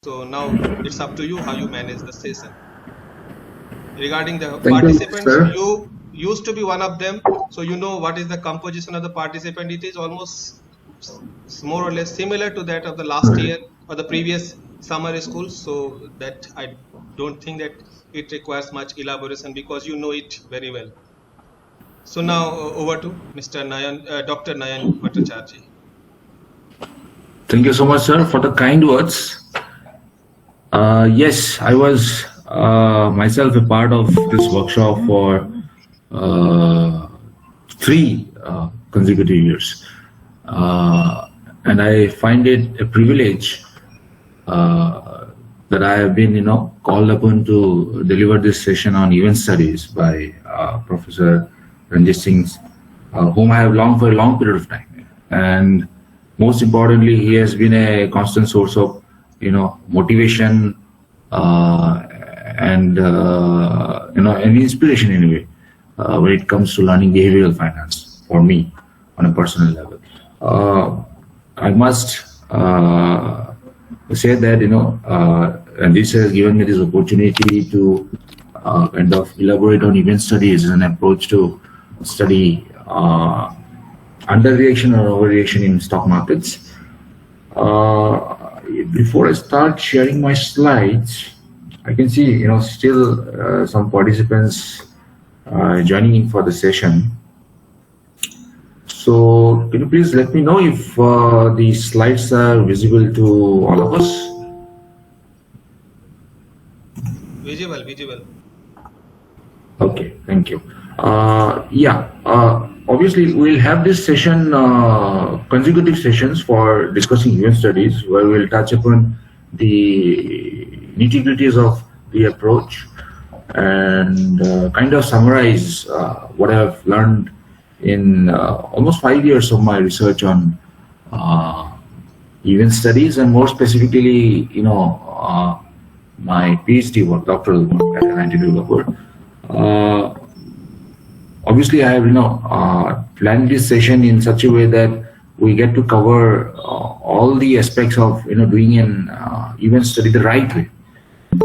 So now it's up to you how you manage the session. Regarding the Thank you, participants, sir. you used to be one of them, so you know what is the composition of the participant. It is almost more or less similar to that of the last year or the previous summer school. So that I don't think that it requires much elaboration because you know it very well. So now over to Mr. Dr. Nayan Bhattacharjee. Thank you so much, sir, for the kind words. Yes, I was myself a part of this workshop for 3 consecutive years. And I find it a privilege that I have been, called upon to deliver this session on event studies by Professor Ranjit Singh, whom I have longed for a long period of time. And most importantly, he has been a constant source of, motivation and an inspiration in a way when it comes to learning behavioral finance for me on a personal level. I must say that, and this has given me this opportunity to kind of elaborate on event studies as an approach to study underreaction or overreaction in stock markets. Before I start sharing my slides, I can see, still some participants joining in for the session. So can you please let me know if the slides are visible to all of us? Visible. Okay, thank you. Obviously, we'll have this session, consecutive sessions for discussing event studies, where we'll touch upon the nitty-gritties of the approach and kind of summarize what I've learned in almost 5 years of my research on event studies, and more specifically, my PhD work, doctoral work at Nayanjyoti Bhattacharjee. Obviously, I have planned this session in such a way that we get to cover all the aspects of doing an event study the right way.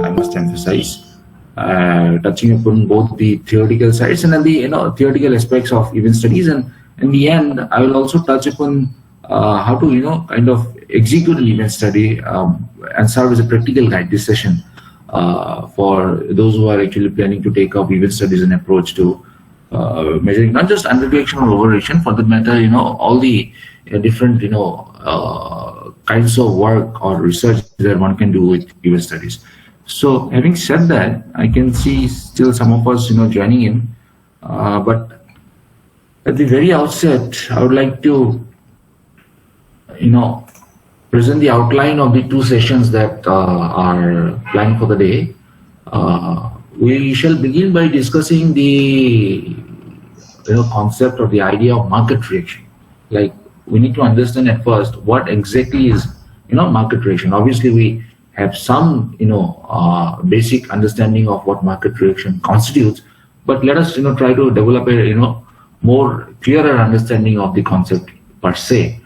I must emphasize, touching upon both the theoretical sides and then the theoretical aspects of event studies, and in the end, I will also touch upon how to kind of execute an event study and serve as a practical guide. This session for those who are actually planning to take up event studies and approach to measuring not just underreaction or overreaction, for that matter, all the different kinds of work or research that one can do with event studies. So having said that, I can see still some of us joining in, but at the very outset, I would like to present the outline of the 2 sessions that are planned for the day. We shall begin by discussing the concept or the idea of market reaction. Like, we need to understand at first what exactly is market reaction. Obviously, we have some basic understanding of what market reaction constitutes, but let us try to develop a more clearer understanding of the concept per se.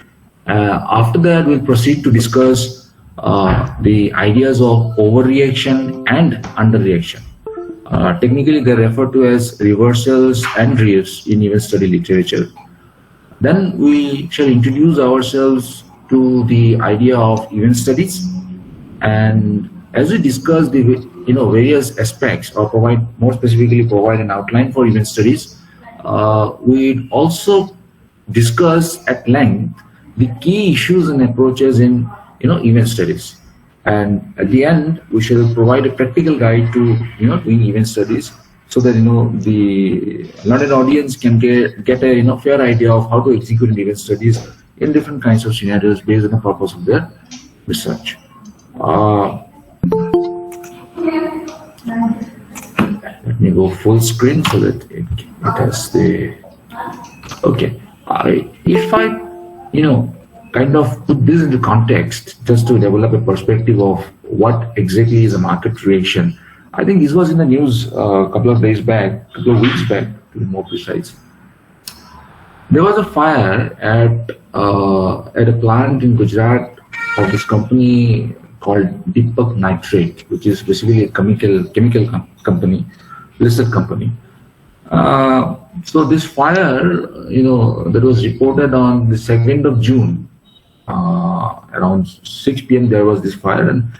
After that, we'll proceed to discuss the ideas of overreaction and underreaction. Technically, they're referred to as reversals and reefs in event study literature. Then we shall introduce ourselves to the idea of event studies, and as we discuss the various aspects, or more specifically provide an outline for event studies, we also discuss at length the key issues and approaches in event studies. And at the end, we shall provide a practical guide to doing event studies, so that the learned audience can get a fair idea of how to execute event studies in different kinds of scenarios based on the purpose of their research. Let me go full screen so that it has the okay. If I kind of put this into context, just to develop a perspective of what exactly is a market reaction. I think this was in the news a couple of weeks back, to be more precise. There was a fire at a plant in Gujarat of this company called Deepak Nitrate, which is basically a chemical company, listed company. So this fire, that was reported on the 2nd of June, around 6 p.m. there was this fire, and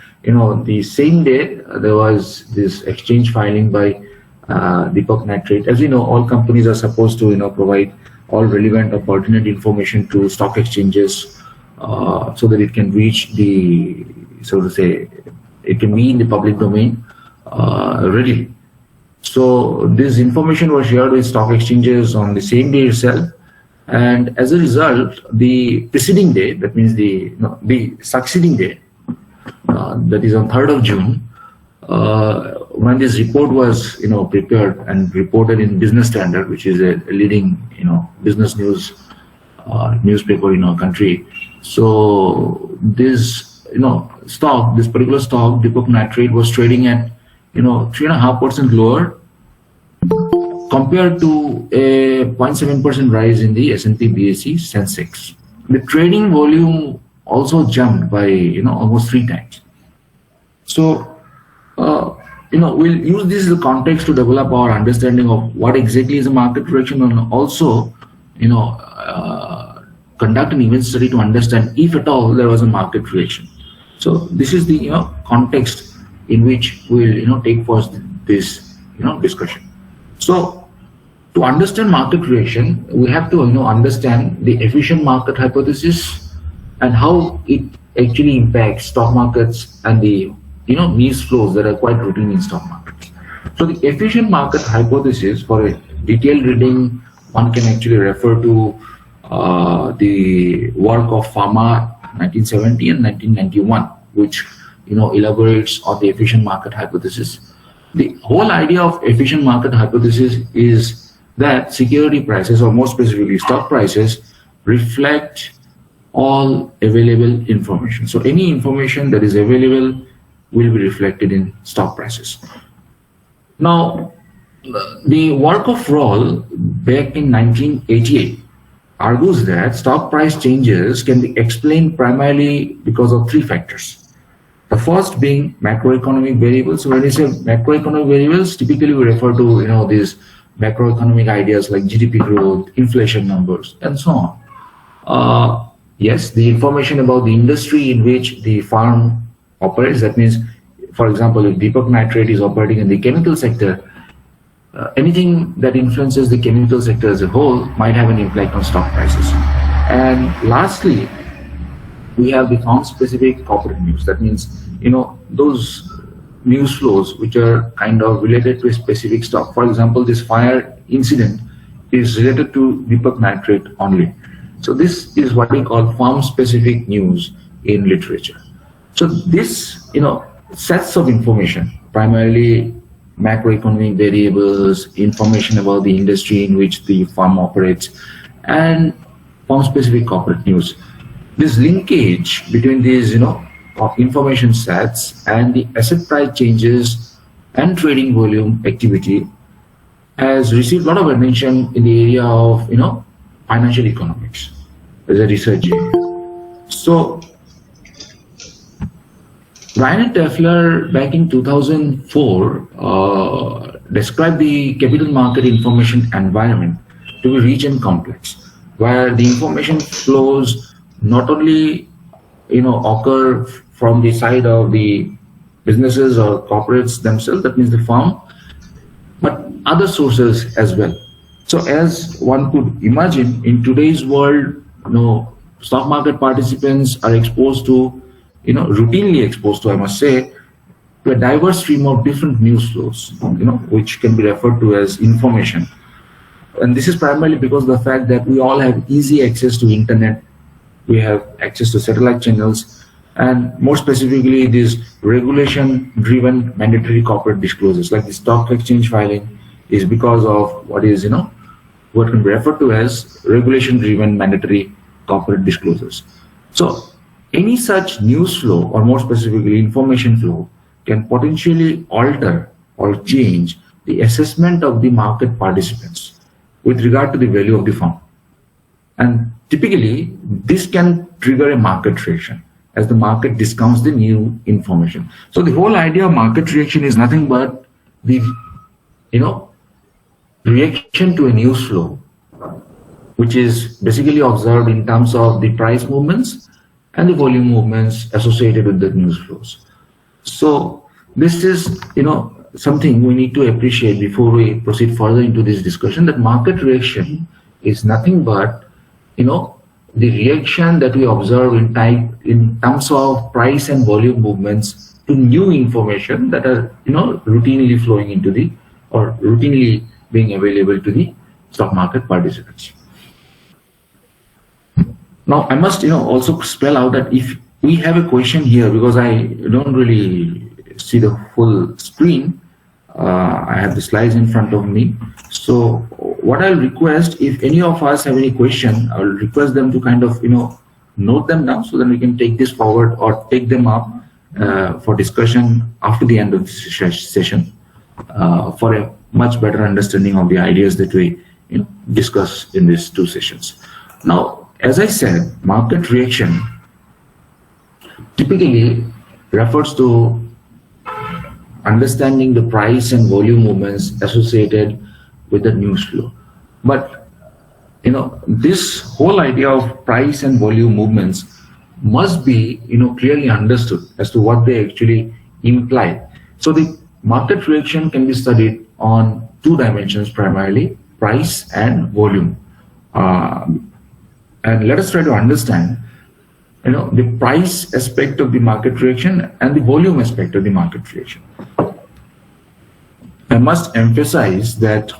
the same day there was this exchange filing by Deepak Nitrate. As you know, all companies are supposed to provide all relevant or pertinent information to stock exchanges so that it can reach the, so to say, it can be in the public domain readily. So this information was shared with stock exchanges on the same day itself, and as a result, the preceding day, that means the succeeding day, that is on 3rd of June, when this report was prepared and reported in Business Standard, which is a leading business news newspaper in our country. So this this particular stock, Deepak Nitrate, was trading at 3.5% lower compared to a 0.7% rise in the S&P BSE Sensex. The trading volume also jumped by almost 3 times. So we'll use this as a context to develop our understanding of what exactly is a market correction, and also conduct an event study to understand if at all there was a market correction. So this is the context in which we'll take first this discussion. So to understand market correction, we have to understand the efficient market hypothesis and how it actually impacts stock markets and the news flows that are quite routine in stock markets. So the efficient market hypothesis, for a detailed reading, one can actually refer to the work of Pharma 1970 and 1991, which elaborates on the efficient market hypothesis. The whole idea of efficient market hypothesis is that security prices, or more specifically stock prices, reflect all available information. So any information that is available will be reflected in stock prices. Now, the work of Roll back in 1988 argues that stock price changes can be explained primarily because of 3 factors. The first being macroeconomic variables. So when we say macroeconomic variables, typically we refer to these macroeconomic ideas like GDP growth, inflation numbers, and so on. Yes, the information about the industry in which the firm operates. That means, for example, if Deepak Nitrate is operating in the chemical sector, anything that influences the chemical sector as a whole might have an impact on stock prices. And lastly, we have the firm-specific corporate news. That means, those news flows which are kind of related to a specific stock. For example, this fire incident is related to Deepak Nitrate only. So this is what we call firm-specific news in literature. So this, sets of information, primarily macroeconomic variables, information about the industry in which the firm operates, and firm-specific corporate news. This linkage between these, information sets and the asset price changes and trading volume activity has received a lot of attention in the area of, financial economics as a research area. So Ryan and Teffler back in 2004 described the capital market information environment to be rich and complex, where the information flows not only occur from the side of the businesses or corporates themselves, that means the firm, but other sources as well. So as one could imagine, in today's world, stock market participants are exposed to, routinely exposed to, I must say, to a diverse stream of different news flows, which can be referred to as information. And this is primarily because of the fact that we all have easy access to internet, we have access to satellite channels, and more specifically, these regulation-driven mandatory corporate disclosures, like the stock exchange filing, is because of what can be referred to as regulation-driven mandatory corporate disclosures. So any such news flow, or more specifically information flow, can potentially alter or change the assessment of the market participants with regard to the value of the firm. And typically, this can trigger a market reaction. as the market discounts the new information. So the whole idea of market reaction is nothing but the, reaction to a news flow, which is basically observed in terms of the price movements and the volume movements associated with the news flows. So this is, something we need to appreciate before we proceed further into this discussion, that market reaction is nothing but, the reaction that we observe in terms of price and volume movements to new information that are, routinely flowing into the, or routinely being available to the stock market participants. Now, I must, also spell out that if we have a question here, because I don't really see the full screen, I have the slides in front of me. So what I'll request, if any of us have any question, I'll request them to kind of, note them down so that we can take this forward or take them up for discussion after the end of the session for a much better understanding of the ideas that we discuss in these two sessions. Now, as I said, market reaction typically refers to understanding the price and volume movements associated with the news flow. But this whole idea of price and volume movements must be clearly understood as to what they actually imply. So the market reaction can be studied on two dimensions primarily: price and volume. And let us try to understand the price aspect of the market reaction and the volume aspect of the market reaction. I must emphasize that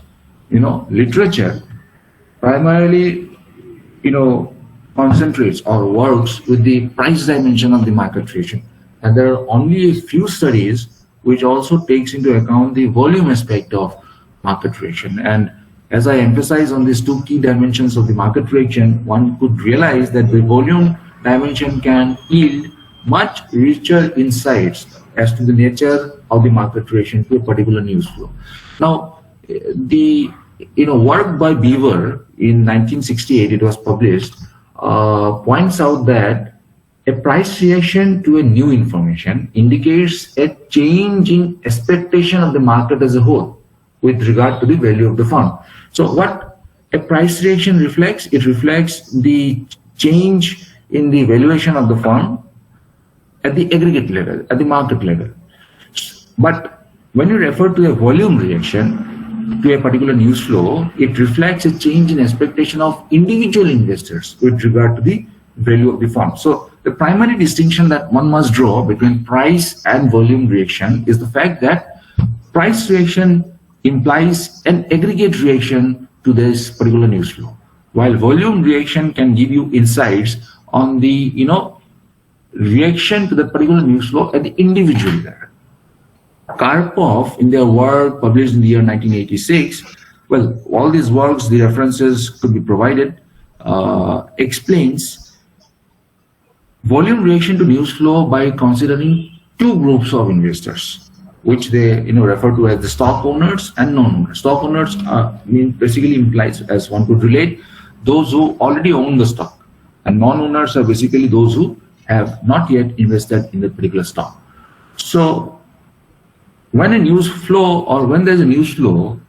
literature primarily concentrates or works with the price dimension of the market reaction, and there are only a few studies which also takes into account the volume aspect of market reaction. And as I emphasize on these two key dimensions of the market reaction, one could realize that the volume dimension can yield much richer insights as to the nature of the market reaction to a particular news flow. Now, the work by Beaver in 1968, it was published, points out that a price reaction to a new information indicates a change in expectation of the market as a whole with regard to the value of the firm. So what a price reaction reflects? It reflects the change in the valuation of the firm at the aggregate level, at the market level. But when you refer to a volume reaction to a particular news flow, it reflects a change in expectation of individual investors with regard to the value of the firm. So the primary distinction that one must draw between price and volume reaction is the fact that price reaction implies an aggregate reaction to this particular news flow, while volume reaction can give you insights on the reaction to the particular news flow at the individual level. Karpov, in their work published in the year 1986, well, all these works, the references could be provided, explains volume reaction to news flow by considering two groups of investors, which they refer to as the stock owners and non-owners. Stock owners basically implies, as one could relate, those who already own the stock, and non-owners are basically those who have not yet invested in the particular stock. So when a news flow, or when there's a news flow,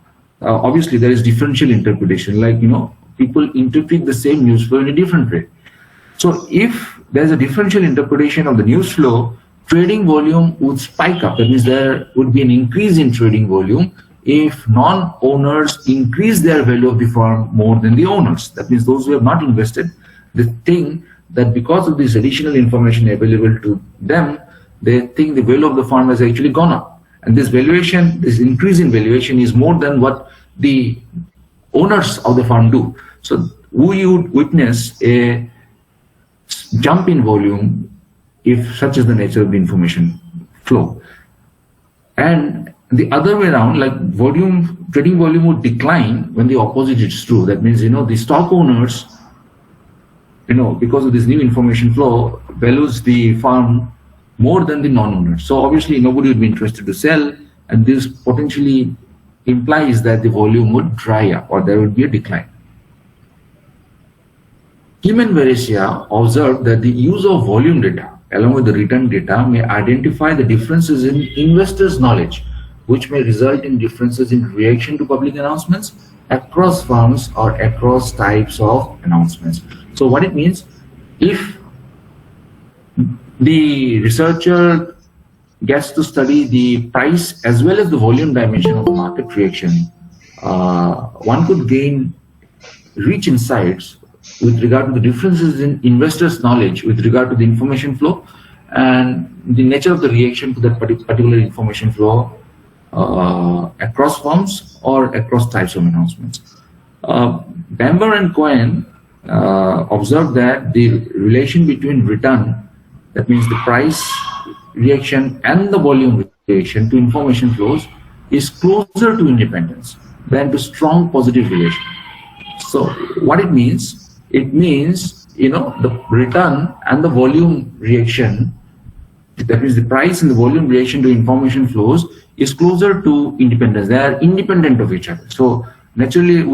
obviously there is differential interpretation, like people interpret the same news flow in a different way. So if there's a differential interpretation of the news flow, trading volume would spike up. That means there would be an increase in trading volume if non-owners increase their value of the firm more than the owners. That means those who have not invested, they think that because of this additional information available to them, they think the value of the firm has actually gone up. And this valuation, this increase in valuation is more than what the owners of the firm do. So we would witness a jump in volume if such is the nature of the information flow. And the other way around, like trading volume would decline when the opposite is true. That means, the stock owners, because of this new information flow, values the firm more than the non-owners. So obviously nobody would be interested to sell, and this potentially implies that the volume would dry up or there would be a decline. Kim and Veresia observed that the use of volume data along with the written data, may identify the differences in investors' knowledge, which may result in differences in reaction to public announcements across firms or across types of announcements. So what it means, if the researcher gets to study the price as well as the volume dimension of the market reaction, one could gain rich insights with regard to the differences in investors' knowledge with regard to the information flow and the nature of the reaction to that particular information flow across firms or across types of announcements. Bamber and Cohen observed that the relation between return, that means the price reaction, and the volume reaction to information flows is closer to independence than to strong positive relation. So what it means the return and the volume reaction, that means the price and the volume reaction to information flows, is closer to independence. They are independent of each other. So naturally,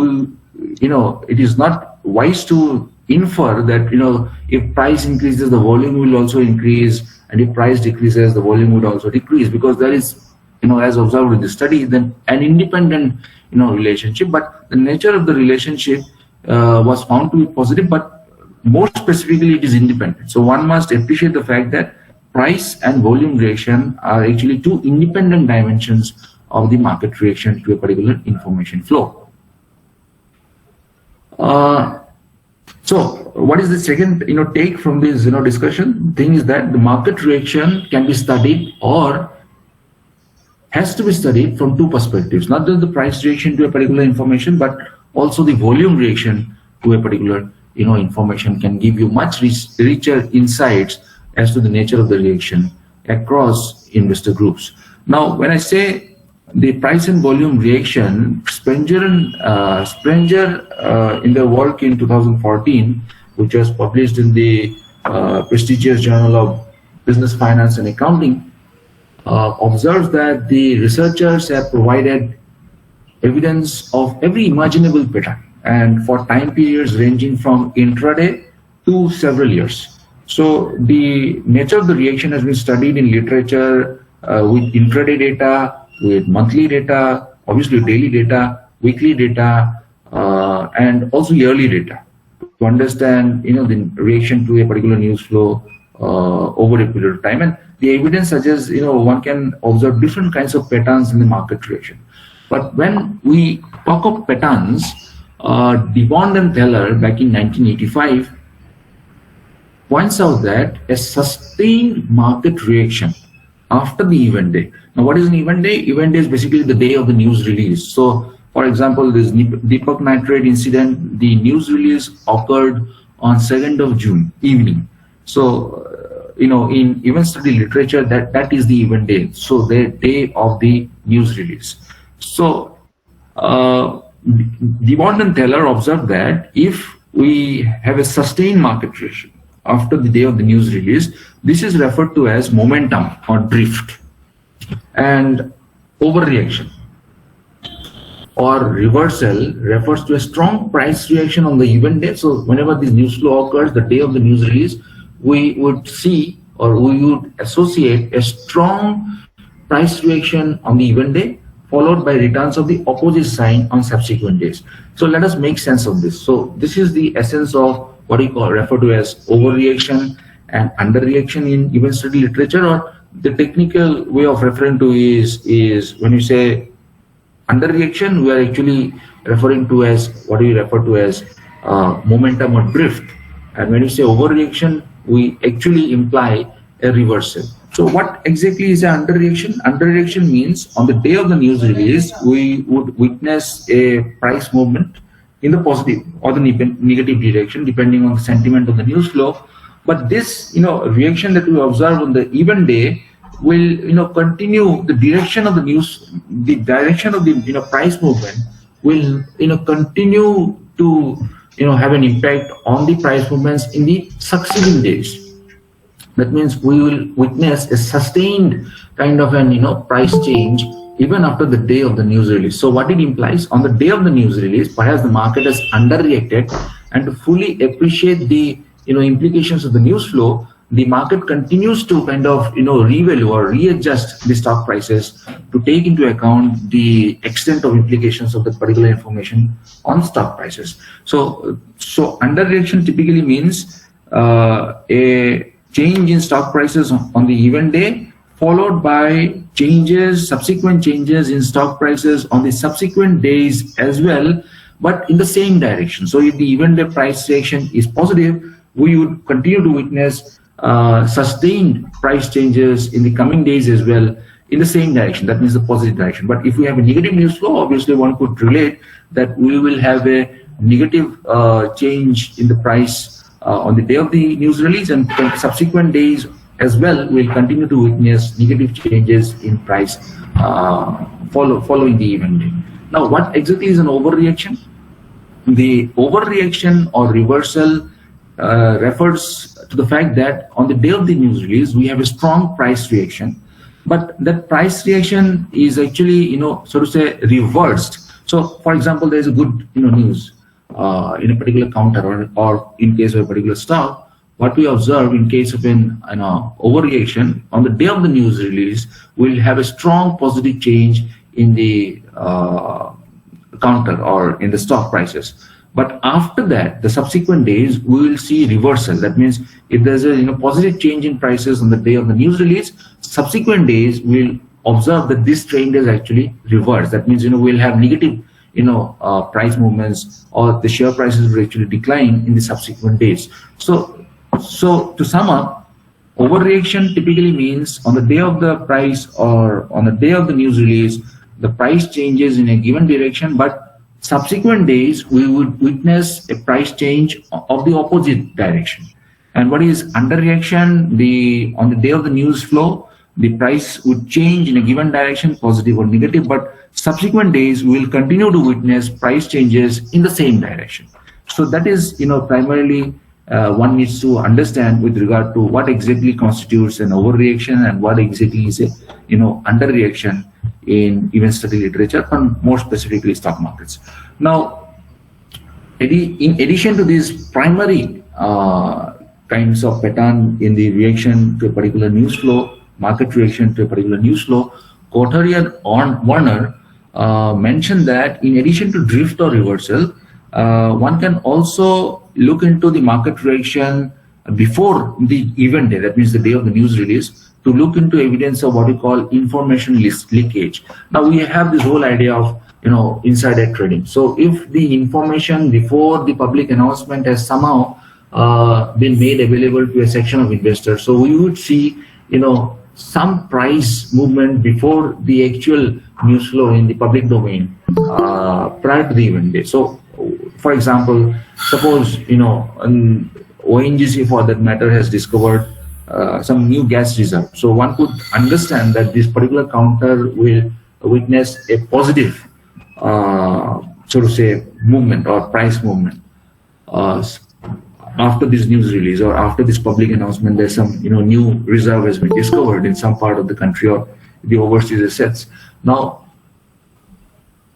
it is not wise to infer that if price increases, the volume will also increase, and if price decreases, the volume would also decrease, because there is, as observed in the study, then an independent relationship. But the nature of the relationship was found to be positive, but more specifically, it is independent. So one must appreciate the fact that price and volume reaction are actually two independent dimensions of the market reaction to a particular information flow. So what is the second take from this discussion? Thing is that the market reaction can be studied or has to be studied from two perspectives, not just the price reaction to a particular information, but also the volume reaction to a particular information can give you much richer insights as to the nature of the reaction across investor groups. Now, when I say the price and volume reaction, Sprenger in their work in 2014, which was published in the prestigious Journal of Business, Finance and Accounting, observes that the researchers have provided evidence of every imaginable pattern, and for time periods ranging from intraday to several years. So the nature of the reaction has been studied in literature with intraday data, with monthly data, obviously daily data, weekly data, and also yearly data, to understand the reaction to a particular news flow over a period of time. And the evidence suggests one can observe different kinds of patterns in the market reaction. But when we talk of patterns, DeBond and Thaler back in 1985 points out that a sustained market reaction after the event day. Now, what is an event day? Event day is basically the day of the news release. So, for example, this Deepak Nitrate incident, the news release occurred on 2nd of June evening. So, in event study literature, that is the event day. So, the day of the news release. So, DeBond and Thaler observed that if we have a sustained market reaction after the day of the news release, this is referred to as momentum or drift. And overreaction or reversal refers to a strong price reaction on the event day. So whenever this news flow occurs, the day of the news release, we would see or we would associate a strong price reaction on the event day, followed by returns of the opposite sign on subsequent days. So let us make sense of this. So this is the essence of what we refer to as overreaction and underreaction in event study literature, or the technical way of referring to is when you say underreaction, we are actually referring to as what we refer to as momentum or drift. And when you say overreaction, we actually imply a reversal. So what exactly is an underreaction? Underreaction means on the day of the news release, we would witness a price movement in the positive or the negative direction, depending on the sentiment of the news flow. But this, reaction that we observe on the event day will, continue the direction of the news, the direction of the, price movement will, continue to, have an impact on the price movements in the succeeding days. That means we will witness a sustained kind of an, price change even after the day of the news release. So what it implies, on the day of the news release, perhaps the market has underreacted, and to fully appreciate the implications of the news flow, the market continues to kind of revalue or readjust the stock prices to take into account the extent of implications of the particular information on stock prices. So underreaction typically means a change in stock prices on the event day, followed by subsequent changes in stock prices on the subsequent days as well, but in the same direction. So if the event day price reaction is positive, we would continue to witness sustained price changes in the coming days as well in the same direction. That means the positive direction. But if we have a negative news flow, obviously one could relate that we will have a negative change in the price on the day of the news release, and subsequent days as well will continue to witness negative changes in price following the event day. Now, what exactly is an overreaction? The overreaction or reversal refers to the fact that on the day of the news release, we have a strong price reaction, but that price reaction is actually, so to say, reversed. So, for example, there is a good, news in a particular counter or in case of a particular stock. What we observe in case of an overreaction, on the day of the news release, we'll have a strong positive change in the counter or in the stock prices. But after that, the subsequent days, we will see reversal. That means if there's a positive change in prices on the day of the news release, subsequent days we'll observe that this trend is actually reversed. That means we'll have negative price movements, or the share prices will actually decline in the subsequent days. So to sum up, overreaction typically means on the day of the price or on the day of the news release, the price changes in a given direction, but subsequent days we would witness a price change of the opposite direction. And what is underreaction? On the day of the news flow, the price would change in a given direction, positive or negative, but subsequent days we will continue to witness price changes in the same direction. So that is, primarily one needs to understand with regard to what exactly constitutes an overreaction and what exactly is a underreaction in event study literature, and more specifically stock markets. Now, in addition to these primary kinds of pattern in the reaction to a particular news flow, market reaction to a particular news flow, Kothari and Warner mentioned that in addition to drift or reversal, one can also look into the market reaction before the event day, that means the day of the news release, to look into evidence of what we call information leakage. Now we have this whole idea of insider trading. So if the information before the public announcement has somehow been made available to a section of investors, so we would see some price movement before the actual news flow in the public domain prior to the event day. So for example, suppose an ONGC for that matter has discovered some new gas reserve. So one could understand that this particular counter will witness a positive, so to say, movement or price movement after this news release or after this public announcement. There's some new reserve has been discovered in some part of the country or the overseas assets. Now,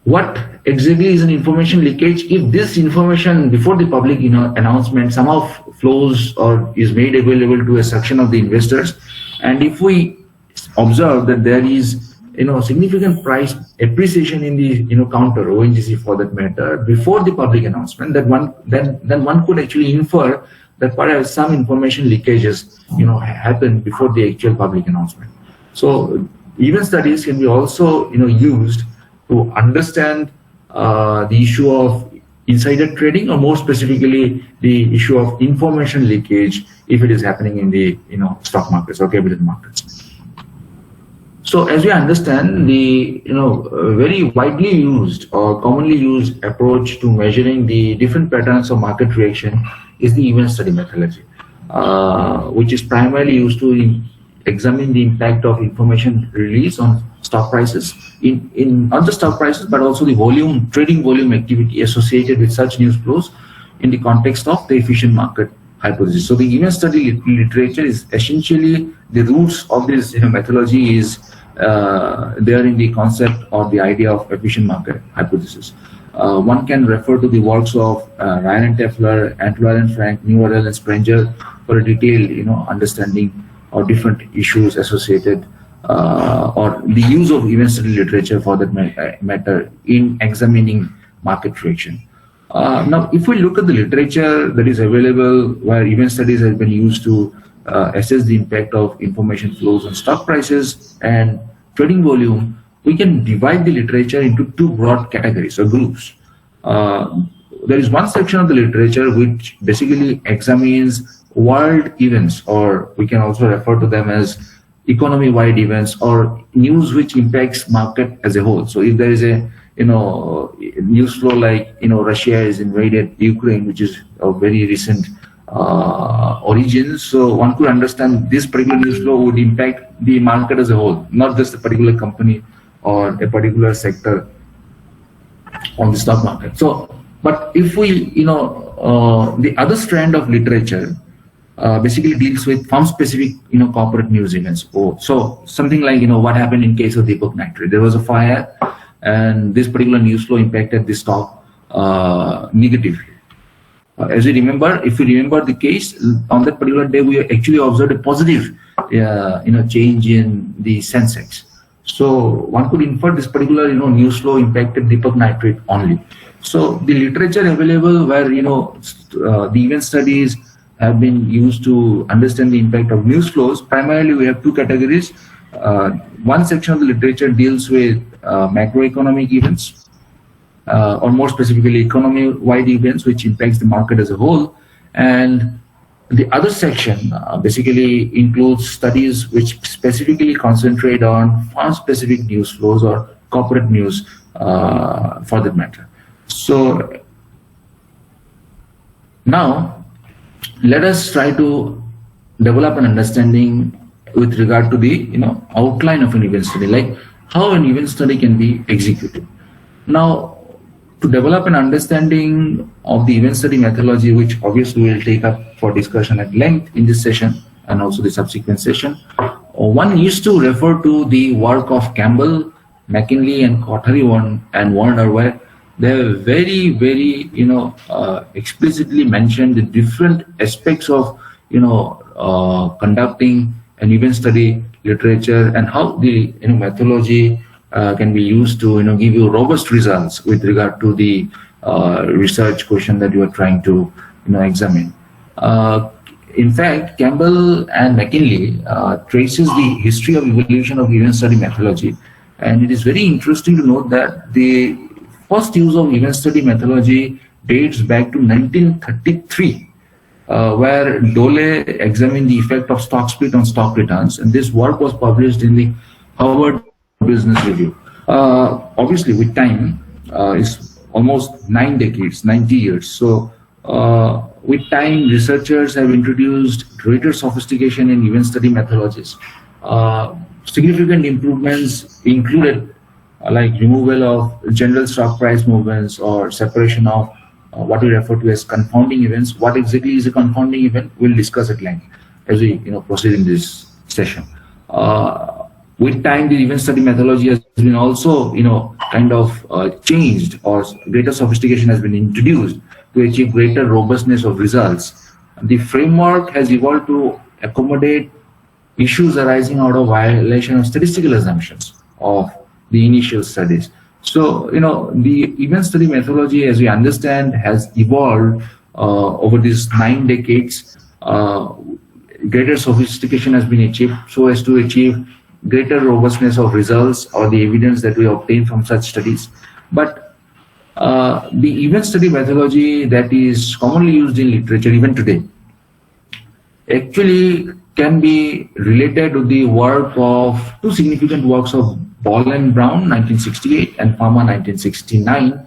what exactly is an information leakage? If this information before the public announcement somehow flows or is made available to a section of the investors, and if we observe that there is significant price appreciation in the counter ONGC for that matter before the public announcement, that then one could actually infer that perhaps some information leakages happened before the actual public announcement. So event studies can be also used to understand the issue of insider trading, or more specifically the issue of information leakage if it is happening in the stock markets or capital markets. So as we understand, the very widely used or commonly used approach to measuring the different patterns of market reaction is the event study methodology, which is primarily used to examine the impact of information release on stock prices, in not just stock prices but also the trading volume activity associated with such news flows in the context of the efficient market hypothesis. So the event study literature is essentially the roots of this methodology is there in the concept or the idea of efficient market hypothesis. one can refer to the works of Ryan and Tefler, Antler and Frank, Newell and Sprenger for a detailed, understanding of different issues associated or the use of event study literature for that matter in examining market reaction. Now, if we look at the literature that is available where event studies have been used to assess the impact of information flows on stock prices and trading volume, we can divide the literature into two broad categories or groups. There is one section of the literature which basically examines world events, or we can also refer to them as economy-wide events or news which impacts market as a whole. So if there is a news flow like Russia has invaded Ukraine, which is a very recent origins, so one could understand this particular news flow would impact the market as a whole, not just a particular company or a particular sector on the stock market. So, but if we, the other strand of literature basically deals with firm-specific, corporate news events. So something like, what happened in case of Deepak Nitrite. There was a fire, and this particular news flow impacted the stock negatively. As you remember, if you remember the case, on that particular day, we actually observed a positive, change in the Sensex. So one could infer this particular, news flow impacted Deepak Nitrite only. So the literature available where, the event studies have been used to understand the impact of news flows, primarily we have two categories. One section of the literature deals with macroeconomic events, or more specifically economy-wide events which impacts the market as a whole. And the other section basically includes studies which specifically concentrate on firm-specific news flows or corporate news for that matter. So now let us try to develop an understanding with regard to the outline of an event study, like how an event study can be executed. Now, to develop an understanding of the event study methodology, which obviously we'll take up for discussion at length in this session and also the subsequent session, one needs to refer to the work of Campbell, McKinley, and Kothari and Warner, where they have very, very, explicitly mentioned the different aspects of, conducting an event study literature and how the methodology can be used to give you robust results with regard to the research question that you are trying to examine. In fact, Campbell and McKinley traces the history of evolution of event study methodology, and it is very interesting to note that the first use of event study methodology dates back to 1933. Where Dole examined the effect of stock split on stock returns, and this work was published in the Harvard Business Review. Obviously, with time, it's almost 9 decades, 90 years. So, with time, researchers have introduced greater sophistication in event study methodologies. Significant improvements included like removal of general stock price movements or separation of what we refer to as confounding events. What exactly is a confounding event? We'll discuss at length as we proceed in this session. With time, the event study methodology has been also kind of changed, or greater sophistication has been introduced to achieve greater robustness of results. The framework has evolved to accommodate issues arising out of violation of statistical assumptions of the initial studies. So, the event study methodology, as we understand, has evolved over these 9 decades. Greater sophistication has been achieved so as to achieve greater robustness of results or the evidence that we obtain from such studies. But the event study methodology that is commonly used in literature even today actually can be related to the work of two significant works of Ball and Brown, 1968, and Farmer, 1969.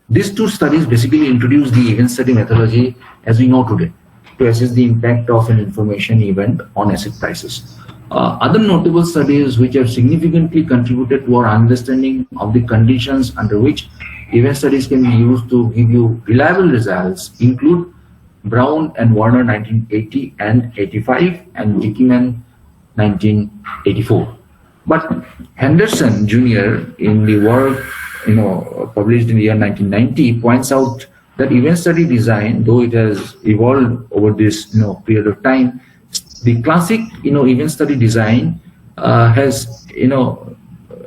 These two studies basically introduced the event study methodology as we know today to assess the impact of an information event on asset prices. Other notable studies which have significantly contributed to our understanding of the conditions under which event studies can be used to give you reliable results include Brown and Warner, 1980 and 85, and Dickman, 1984. But Henderson Jr. in the work published in the year 1990, points out that event study design, though it has evolved over this period of time, the classic event study design has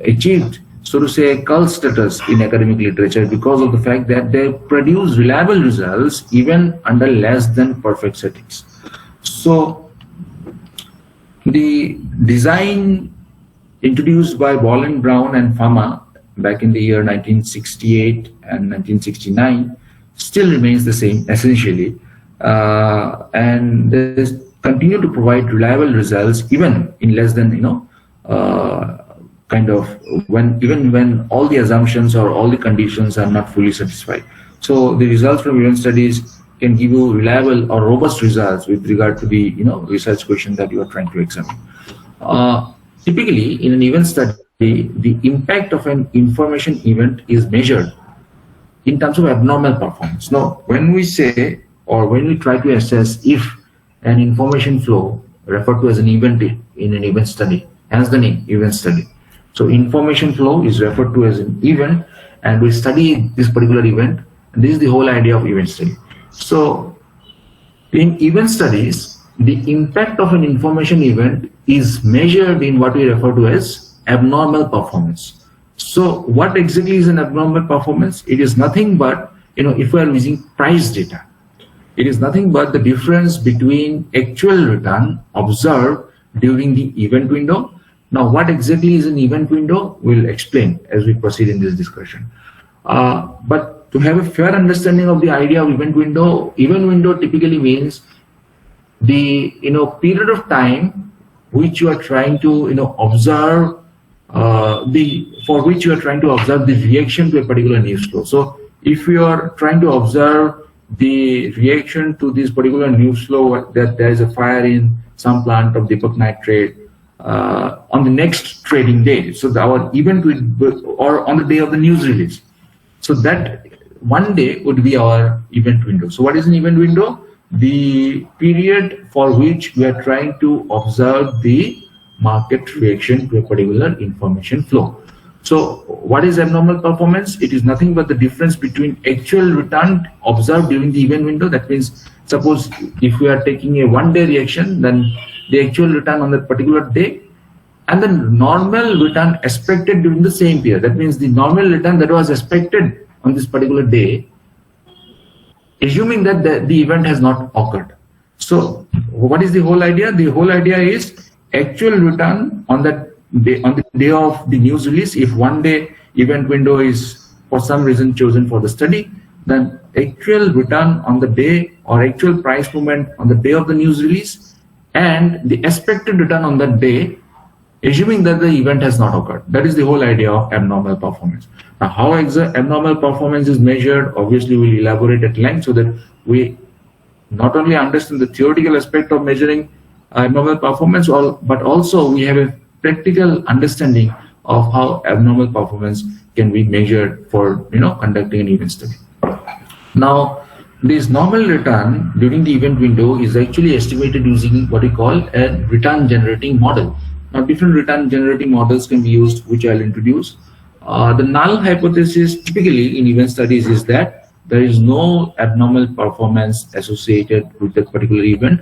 achieved, so to say, cult status in academic literature because of the fact that they produce reliable results even under less than perfect settings. So the design introduced by Ball and Brown and Fama back in the year 1968 and 1969 still remains the same essentially, and they continue to provide reliable results even in less than when all the assumptions or all the conditions are not fully satisfied. So the results from event studies can give you reliable or robust results with regard to the research question that you are trying to examine. Typically, in an event study, the impact of an information event is measured in terms of abnormal performance. Now, when we say or when we try to assess if an information flow referred to as an event in an event study, hence the name event study. So information flow is referred to as an event, and we study this particular event, and this is the whole idea of event study. So in event studies, the impact of an information event is measured in what we refer to as abnormal performance. So what exactly is an abnormal performance? It is nothing but, if we are using price data, it is nothing but the difference between actual return observed during the event window. Now, what exactly is an event window? We'll explain as we proceed in this discussion. But to have a fair understanding of the idea of event window typically means the period of time which you are trying to observe for which you are trying to observe the reaction to a particular news flow. So if you are trying to observe the reaction to this particular news flow that there is a fire in some plant of Deepak Nitrate on the next trading day, so our event or on the day of the news release, so that one day would be our event window. So what is an event window? The period for which we are trying to observe the market reaction to a particular information flow. So what is abnormal performance? It is nothing but the difference between actual return observed during the event window. That means, suppose if we are taking a one-day reaction, then the actual return on that particular day and the normal return expected during the same period. That means the normal return that was expected on this particular day, assuming that the event has not occurred. So what is the whole idea? The whole idea is actual return on that day, on the day of the news release. If one day event window is for some reason chosen for the study, then actual return on the day or actual price movement on the day of the news release and the expected return on that day, assuming that the event has not occurred. That is the whole idea of abnormal performance. Now, how abnormal performance is measured, obviously we'll elaborate at length so that we not only understand the theoretical aspect of measuring abnormal performance, but also we have a practical understanding of how abnormal performance can be measured for conducting an event study. Now, this normal return during the event window is actually estimated using what we call a return generating model. Now, different return generating models can be used, which I'll introduce. The null hypothesis typically in event studies is that there is no abnormal performance associated with that particular event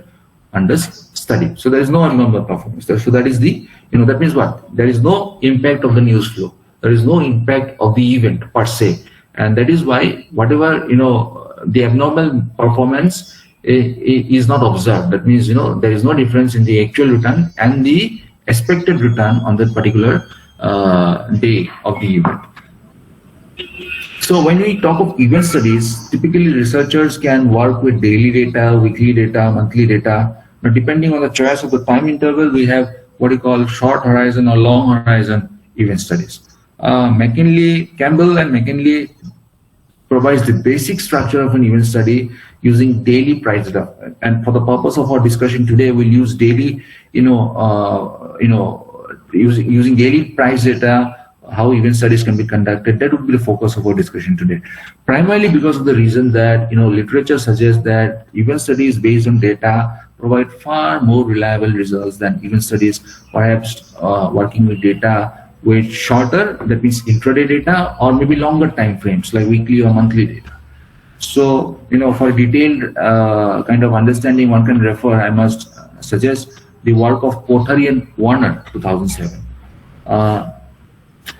under study. So there is no abnormal performance. So that is the, that means what? There is no impact of the news flow. There is no impact of the event per se. And that is why whatever, the abnormal performance is not observed. That means, there is no difference in the actual return and the expected return on that particular day of the event. So when we talk of event studies, typically researchers can work with daily data, weekly data, monthly data. Now, depending on the choice of the time interval, we have what we call short horizon or long horizon event studies. Campbell and McKinley provides the basic structure of an event study using daily price data. And for the purpose of our discussion today, we'll use daily, using daily price data, how event studies can be conducted. That would be the focus of our discussion today. Primarily because of the reason that, literature suggests that event studies based on data provide far more reliable results than event studies, perhaps working with data with shorter, that means intraday data, or maybe longer time frames like weekly or monthly data. So, for detailed kind of understanding, one can refer, I must suggest, the work of Kothari and Warner, 2007.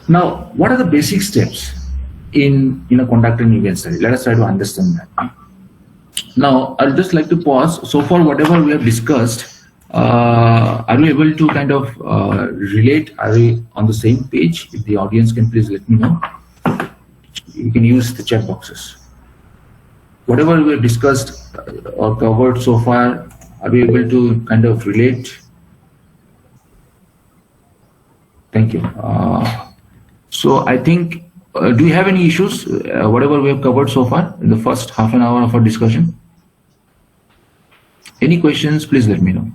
Now, what are the basic steps in conducting event study? Let us try to understand that. Now, I'll just like to pause. So far, whatever we have discussed, are we able to kind of relate? Are we on the same page? If the audience can please let me know. You can use the chat boxes. Whatever we have discussed or covered so far, are we able to kind of relate? Thank you. So I think, do you have any issues, whatever we have covered so far in the first half an hour of our discussion? Any questions, please let me know.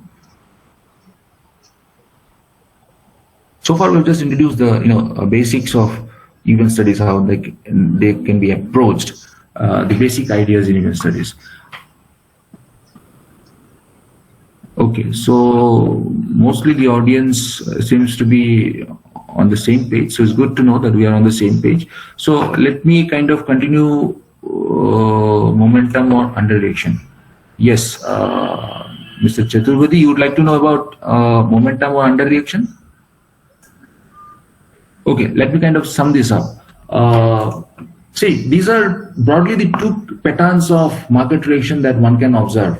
So far, we've just introduced the basics of event studies, how they can be approached, the basic ideas in event studies. Okay, so mostly the audience seems to be on the same page, so it's good to know that we are on the same page. So let me kind of continue momentum or underreaction. Yes, Mr. Chaturvedi, you would like to know about momentum or underreaction? Okay, let me kind of sum this up. See, these are broadly the two patterns of market reaction that one can observe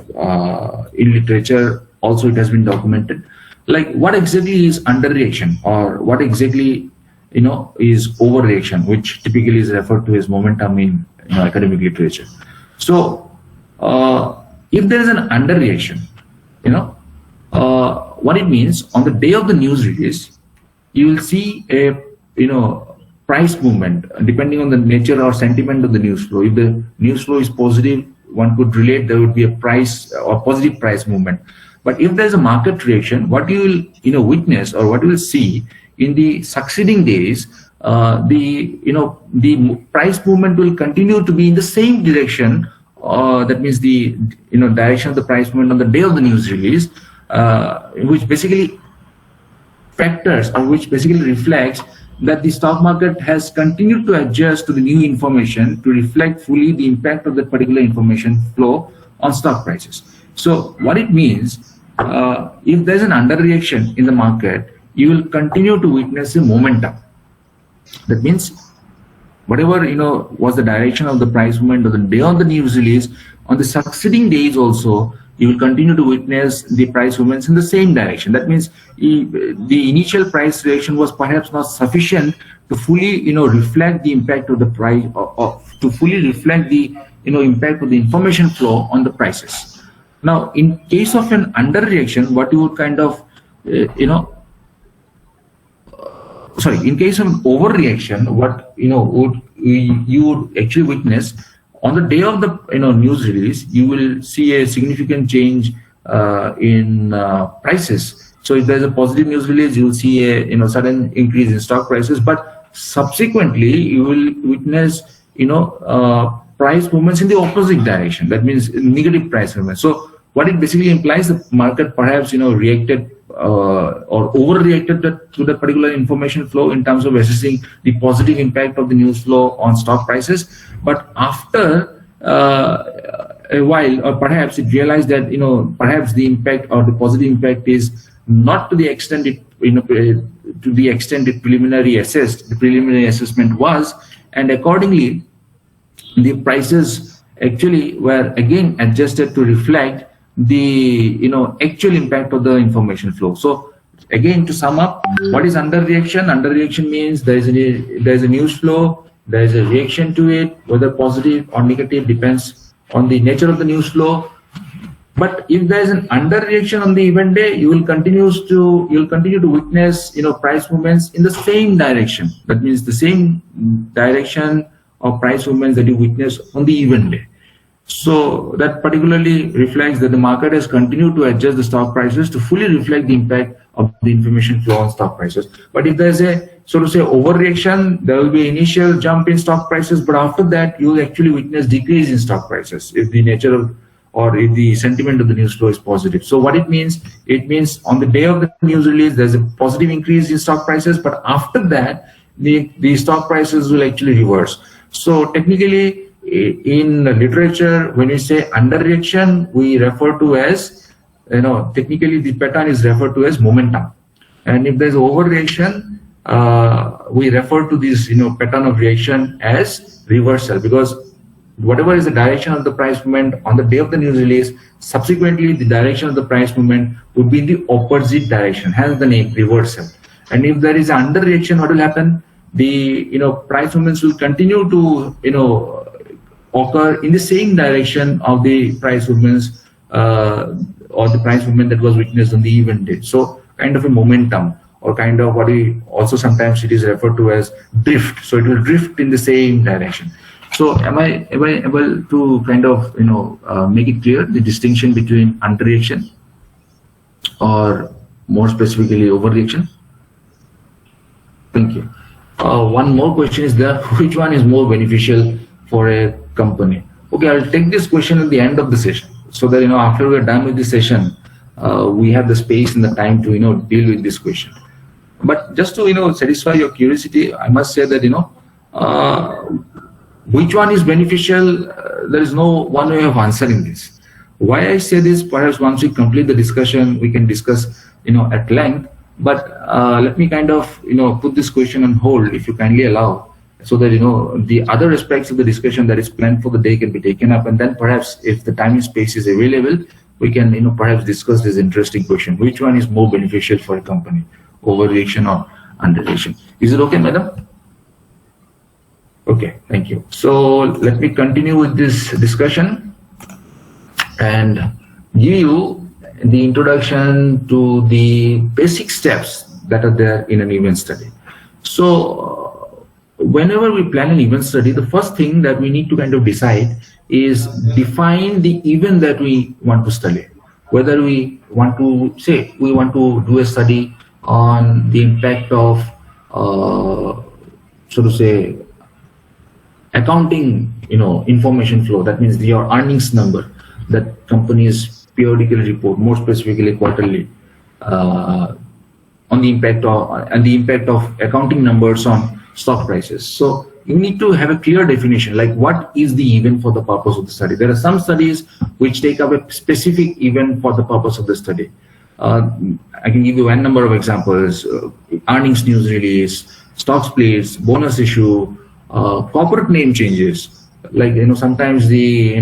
in literature. Also, it has been documented. Like, what exactly is underreaction, or what exactly is overreaction, which typically is referred to as momentum in academic literature. So, if there is an underreaction, what it means, on the day of the news release, you will see a price movement depending on the nature or sentiment of the news flow. If the news flow is positive, one could relate there would be a price or positive price movement. But if there's a market reaction, what you will witness, or what you will see in the succeeding days, the price movement will continue to be in the same direction. That means the direction of the price movement on the day of the news release, which basically factors, or which basically reflects that the stock market has continued to adjust to the new information to reflect fully the impact of that particular information flow on stock prices. So what it means, if there's an underreaction in the market, you will continue to witness a momentum. That means whatever was the direction of the price movement on the day of the news release, on the succeeding days also, you will continue to witness the price movements in the same direction. That means the initial price reaction was perhaps not sufficient to fully reflect the impact of the price, or to fully reflect the impact of the information flow on the prices. Now, in case of an underreaction, what you would kind of in case of overreaction, what you would actually witness on the day of the news release, you will see a significant change in prices. So if there's a positive news release, you will see a sudden increase in stock prices. But subsequently, you will witness price movements in the opposite direction. That means negative price movement. So what it basically implies, the market perhaps reacted or overreacted to the particular information flow in terms of assessing the positive impact of the news flow on stock prices. But after a while, or perhaps it realized that perhaps the impact or the positive impact is not to the extent it to the extent it preliminary assessment was, and accordingly the prices actually were again adjusted to reflect the actual impact of the information flow. So again, to sum up, what is underreaction? Underreaction means there is a news flow, there is a reaction to it, whether positive or negative depends on the nature of the news flow. But if there is an underreaction on the event day, you will continue to witness price movements in the same direction. That means the same direction of price movements that you witness on the event day. So that particularly reflects that the market has continued to adjust the stock prices to fully reflect the impact of the information flow on stock prices. But if there's a, so to say, overreaction, there will be initial jump in stock prices, but after that you will actually witness decrease in stock prices if the nature or if the sentiment of the news flow is positive. So what it means on the day of the news release, there's a positive increase in stock prices, but after that, the stock prices will actually reverse. So technically, in the literature, when we say underreaction, we refer to as, technically the pattern is referred to as momentum. And if there's overreaction, we refer to this, pattern of reaction as reversal, because whatever is the direction of the price movement on the day of the news release, subsequently the direction of the price movement would be in the opposite direction, hence the name reversal. And if there is an underreaction, what will happen? The price movements will continue to occur in the same direction of the price movements or the price movement that was witnessed on the event date. So kind of a momentum, or kind of what we also sometimes it is referred to as drift. So it will drift in the same direction. So am I able to kind of make it clear the distinction between underreaction or more specifically overreaction? Thank you. One more question is there: which one is more beneficial for a company? Okay, I'll take this question at the end of the session, so that after we're done with this session, we have the space and the time to deal with this question. But just to satisfy your curiosity, I must say that which one is beneficial, there is no one way of answering this. Why I say this, perhaps once we complete the discussion, we can discuss at length. But let me kind of put this question on hold, if you kindly allow, so that the other aspects of the discussion that is planned for the day can be taken up, and then perhaps if the time and space is available, we can perhaps discuss this interesting question: which one is more beneficial for a company, overreaction or underreaction? Is it okay, madam? Okay, thank you. So let me continue with this discussion and give you the introduction to the basic steps that are there in an event study. So whenever we plan an event study, the first thing that we need to kind of decide is define the event that we want to study. Whether we want to say we want to do a study on the impact of so to say accounting information flow, that means your earnings number that companies periodically report, more specifically quarterly, on the impact of accounting numbers on stock prices. So you need to have a clear definition, like what is the event for the purpose of the study. There are some studies which take up a specific event for the purpose of the study. I can give you a number of examples: earnings news release, stock splits, bonus issue, corporate name changes. Like sometimes the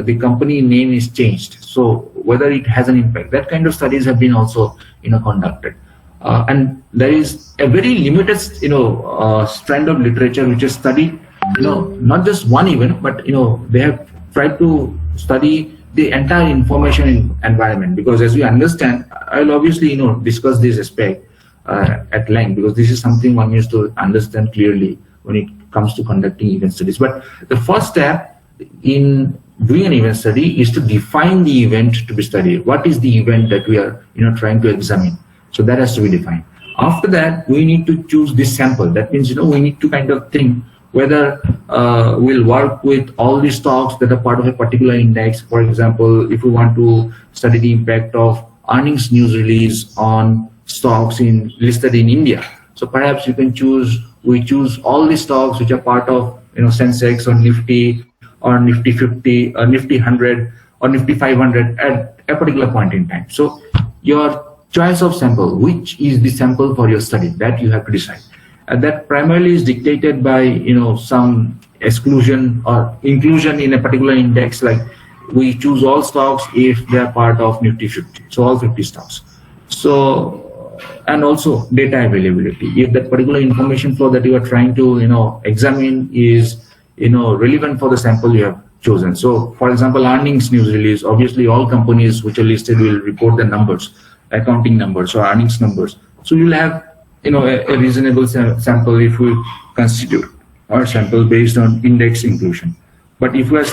the company name is changed, so whether it has an impact, that kind of studies have been also conducted. And there is a very limited strand of literature which has studied not just one event, but they have tried to study the entire information environment, because as we understand, I'll obviously discuss this aspect at length, because this is something one needs to understand clearly when it comes to conducting event studies. But the first step in doing an event study is to define the event to be studied. What is the event that we are trying to examine? So that has to be defined. After that, we need to choose this sample. That means we need to kind of think whether we'll work with all the stocks that are part of a particular index. For example, if we want to study the impact of earnings news release on stocks listed in India, so perhaps we choose all the stocks which are part of Sensex or Nifty or Nifty 50 or Nifty 100 or Nifty 500 at a particular point in time. So your choice of sample, which is the sample for your study, that you have to decide. And that primarily is dictated by some exclusion or inclusion in a particular index. Like we choose all stocks if they are part of Nifty 50, so all 50 stocks. So and also data availability. If that particular information flow that you are trying to examine is relevant for the sample you have chosen. So for example, earnings news release, obviously all companies which are listed will report the numbers, accounting numbers or earnings numbers. So you'll have a reasonable sample if we constitute our sample based on index inclusion. But if we are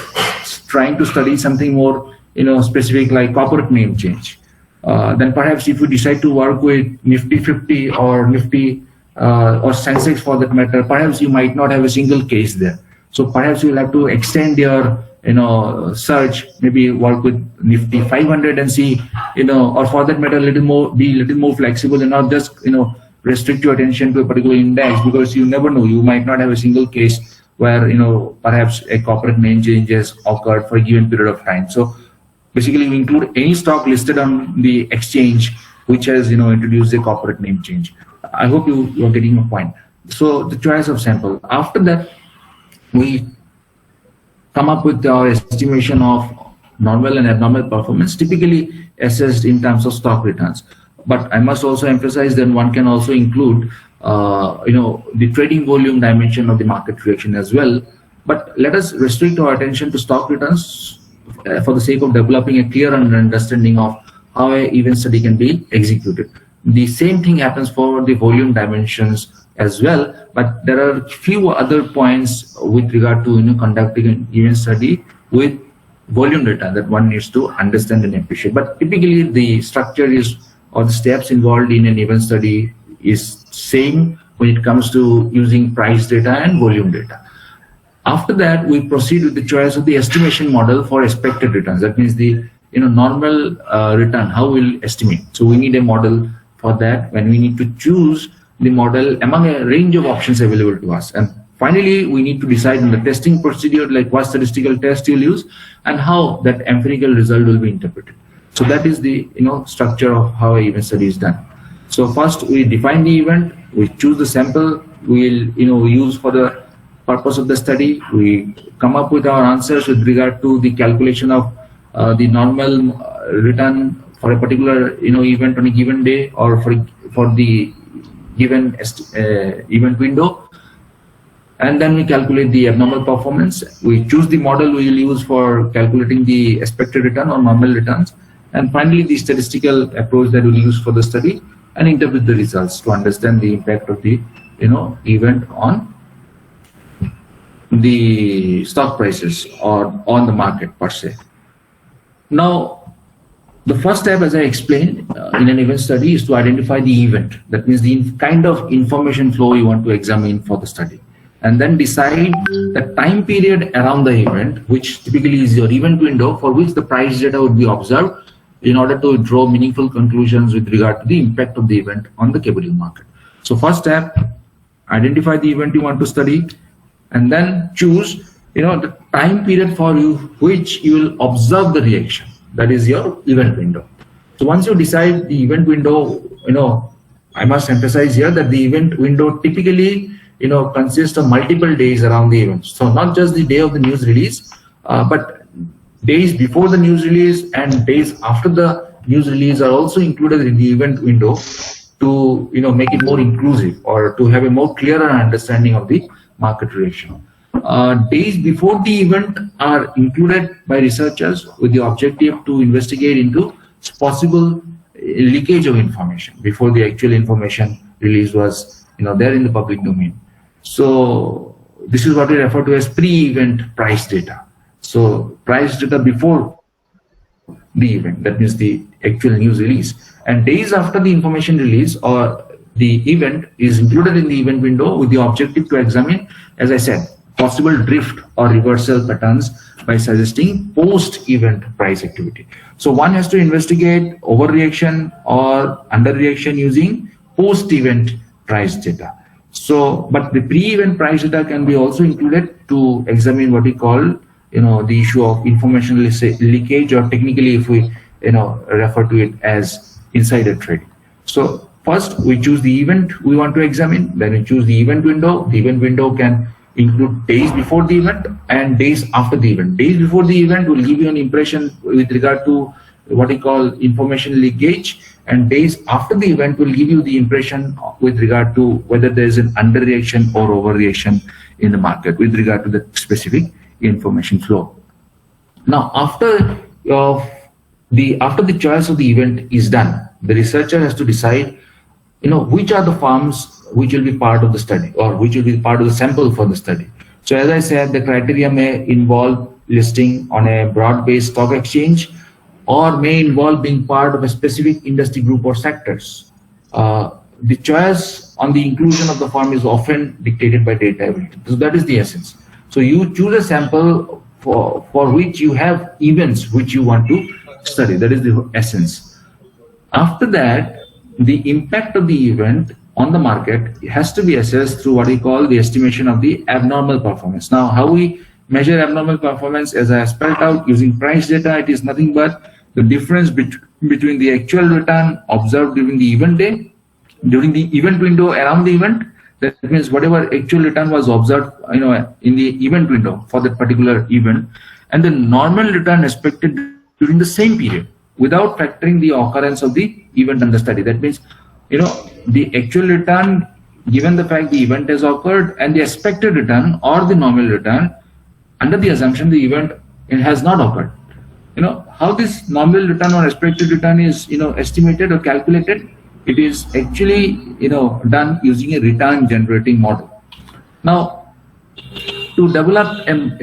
trying to study something more specific, like corporate name change, then perhaps if we decide to work with Nifty 50 or Nifty or Sensex for that matter, perhaps you might not have a single case there. So perhaps you'll have to extend your search, maybe work with Nifty 500 and see, or for that matter, be a little more flexible and not just, restrict your attention to a particular index, because you never know, you might not have a single case where, perhaps a corporate name change has occurred for a given period of time. So basically we include any stock listed on the exchange which has, introduced a corporate name change. I hope you are getting my point. So the choice of sample. After that, we come up with our estimation of normal and abnormal performance, typically assessed in terms of stock returns. But I must also emphasize that one can also include, the trading volume dimension of the market reaction as well. But let us restrict our attention to stock returns for the sake of developing a clear understanding of how an event study can be executed. The same thing happens for the volume dimensions as well, but there are few other points with regard to conducting an event study with volume data that one needs to understand and appreciate. But typically the structure is, or the steps involved in an event study is same when it comes to using price data and volume data. After that, we proceed with the choice of the estimation model for expected returns. That means the normal return, how we'll estimate. So we need a model for that when we need to choose the model among a range of options available to us. And finally, we need to decide on the testing procedure, like what statistical test you'll use and how that empirical result will be interpreted. So that is the structure of how an event study is done. So first we define the event, we choose the sample we'll use for the purpose of the study. We come up with our answers with regard to the calculation of the normal return for a particular event on a given day or for the given event window. And then we calculate the abnormal performance. We choose the model we will use for calculating the expected return or normal returns. And finally, the statistical approach that we'll use for the study and interpret the results to understand the impact of the event on the stock prices or on the market per se. Now, the first step, as I explained, in an event study is to identify the event. That means the kind of information flow you want to examine for the study. And then decide the time period around the event, which typically is your event window, for which the price data would be observed in order to draw meaningful conclusions with regard to the impact of the event on the capital market. So first step, identify the event you want to study, and then choose the time period for which you will observe the reaction. That is your event window. So once you decide the event window, I must emphasize here that the event window typically consists of multiple days around the event. So not just the day of the news release, but days before the news release and days after the news release are also included in the event window to make it more inclusive or to have a more clearer understanding of the market reaction. Days before the event are included by researchers with the objective to investigate into possible leakage of information before the actual information release was there in the public domain. So this is what we refer to as pre-event price data. So price data before the event, that means the actual news release, and days after the information release or the event is included in the event window with the objective to examine, as I said, possible drift or reversal patterns by suggesting post-event price activity. So one has to investigate overreaction or underreaction using post-event price data. So, but the pre-event price data can be also included to examine what we call the issue of information leakage, or technically if we refer to it as insider trading. So first we choose the event we want to examine, then we choose the event window. The event window can include days before the event and days after the event. Days before the event will give you an impression with regard to what we call information leakage, and days after the event will give you the impression with regard to whether there is an underreaction or overreaction in the market with regard to the specific information flow. Now, after the choice of the event is done, the researcher has to decide, which are the firms which will be part of the study or which will be part of the sample for the study. So as I said, the criteria may involve listing on a broad-based stock exchange or may involve being part of a specific industry group or sectors. The choice on the inclusion of the firm is often dictated by data availability. So that is the essence. So you choose a sample for which you have events which you want to study. That is the essence. After that, the impact of the event on the market has to be assessed through what we call the estimation of the abnormal performance. Now, how we measure abnormal performance, as I spelled out using price data, it is nothing but the difference between the actual return observed during the event day, during the event window around the event. That means whatever actual return was observed, in the event window for that particular event, and the normal return expected during the same period, without factoring the occurrence of the event under study. That means, the actual return, given the fact the event has occurred, and the expected return or the normal return, under the assumption the event has not occurred. How this normal return or expected return is, estimated or calculated? It is actually, done using a return generating model. Now, to develop an,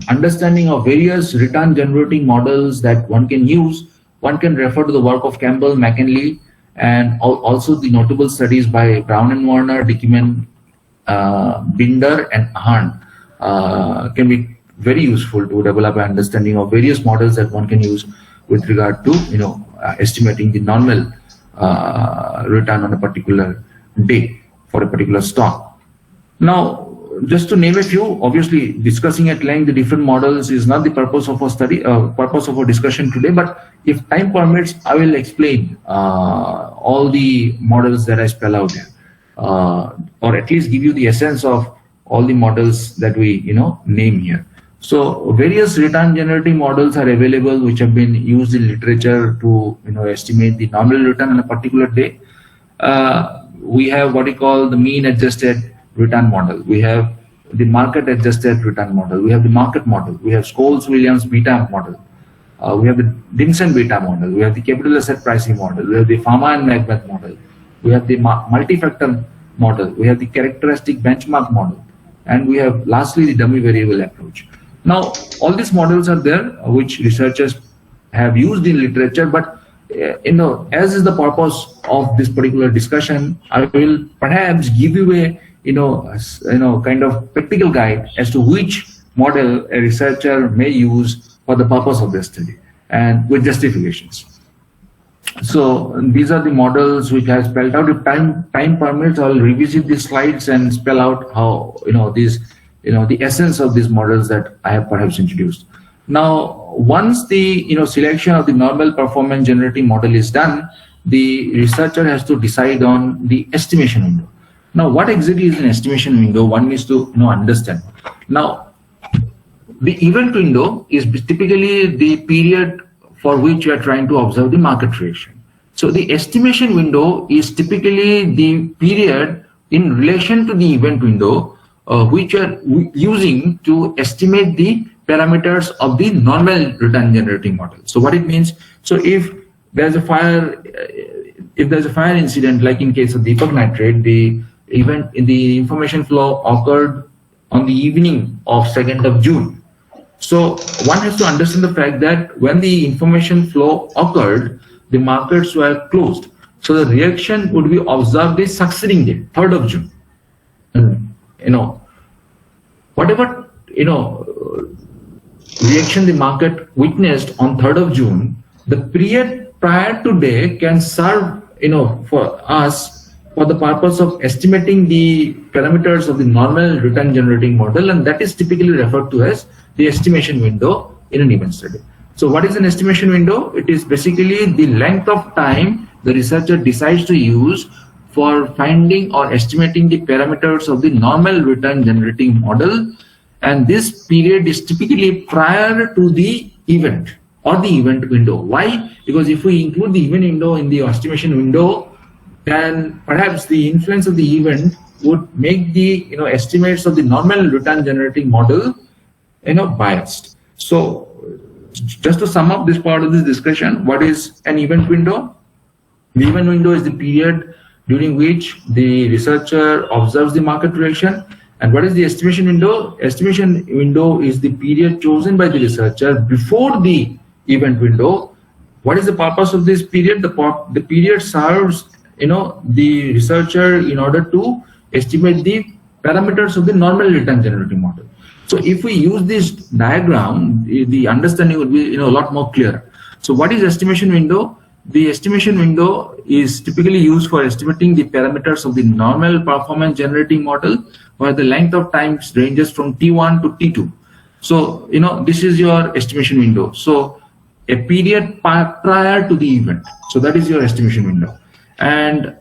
understanding of various return generating models that one can use, one can refer to the work of Campbell, McKinley, and also the notable studies by Brown and Warner, Dickman, Binder, and Ahern can be very useful to develop an understanding of various models that one can use with regard to, estimating the normal return on a particular day for a particular stock. Now, just to name a few, obviously discussing at length the different models is not the purpose of our study, purpose of our discussion today, but if time permits, I will explain all the models that I spell out here, or at least give you the essence of all the models that we, name here. So various return generating models are available which have been used in literature to estimate the normal return on a particular day. We have what we call the mean adjusted return model. We have the market adjusted return model. We have the market model. We have Scholes-Williams beta model. We have the Dimson beta model. We have the capital asset pricing model. We have the Pharma and Macbeth model. We have the multi-factor model. We have the characteristic benchmark model. And we have lastly the dummy variable approach. Now, all these models are there, which researchers have used in literature, but as is the purpose of this particular discussion, I will perhaps give you a kind of practical guide as to which model a researcher may use for the purpose of their study, and with justifications. So these are the models which I have spelled out. If time permits, I will revisit these slides and spell out how the essence of these models that I have perhaps introduced. Now, once the selection of the normal performance generating model is done, the researcher has to decide on the estimation window. Now, what exactly is an estimation window? One needs to understand. Now, the event window is typically the period for which you are trying to observe the market reaction. So the estimation window is typically the period in relation to the event window which are using to estimate the parameters of the normal return generating model. So what it means, so if there's a fire incident, like in case of Deepak nitrate, the event in the information flow occurred on the evening of 2nd of June. So one has to understand the fact that when the information flow occurred, the markets were closed. So the reaction would be observed the succeeding day, 3rd of June. Whatever reaction the market witnessed on 3rd of June, the period prior to day can serve for us for the purpose of estimating the parameters of the normal return generating model, and that is typically referred to as the estimation window in an event study. So what is an estimation window? It is basically the length of time the researcher decides to use for finding or estimating the parameters of the normal return generating model, and this period is typically prior to the event or the event window. Why? Because if we include the event window in the estimation window, then perhaps the influence of the event would make the estimates of the normal return generating model biased. So just to sum up this part of this discussion, what is an event window? The event window is the period during which the researcher observes the market reaction. And what is the estimation window? Estimation window is the period chosen by the researcher before the event window. What is the purpose of this period? The period serves the researcher in order to estimate the parameters of the normal return generating model. So if we use this diagram, the understanding would be a lot more clear. So what is estimation window? The estimation window is typically used for estimating the parameters of the normal performance generating model, where the length of time ranges from T1 to T2. So this is your estimation window. So a period prior to the event. So that is your estimation window. And